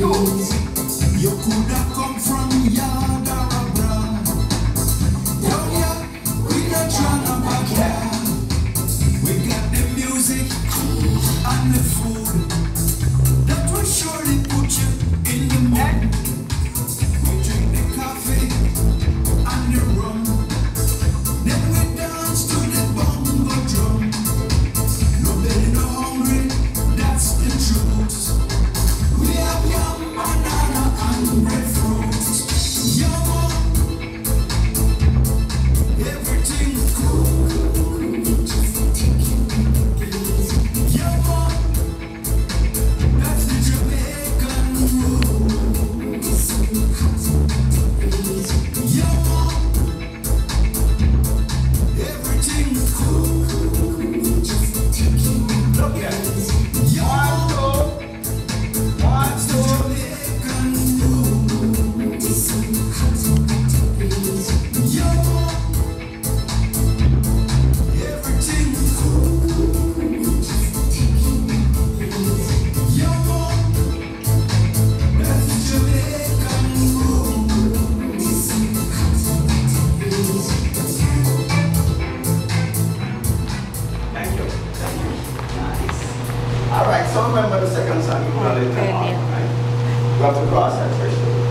You could have come from yard or abroad. Down here, we not trying to backyard. We got the music and the food that will surely put you in the mood. We drink the coffee and the rum, then we dance to the bongo drum. No belly, no hungry, that's the truth. We have yam, banana and breadfruit. Yum, everything cool. Yum, that's the Jamaican rule. Yum, everything cool. Look here. Yum, that's the Jamaican rule. Yum, everything cool. Yum, that's the Jamaican rule. Thank you. Thank you. Nice. All right, so remember the second song, you call it Brilliant. right? You have to cross that threshold.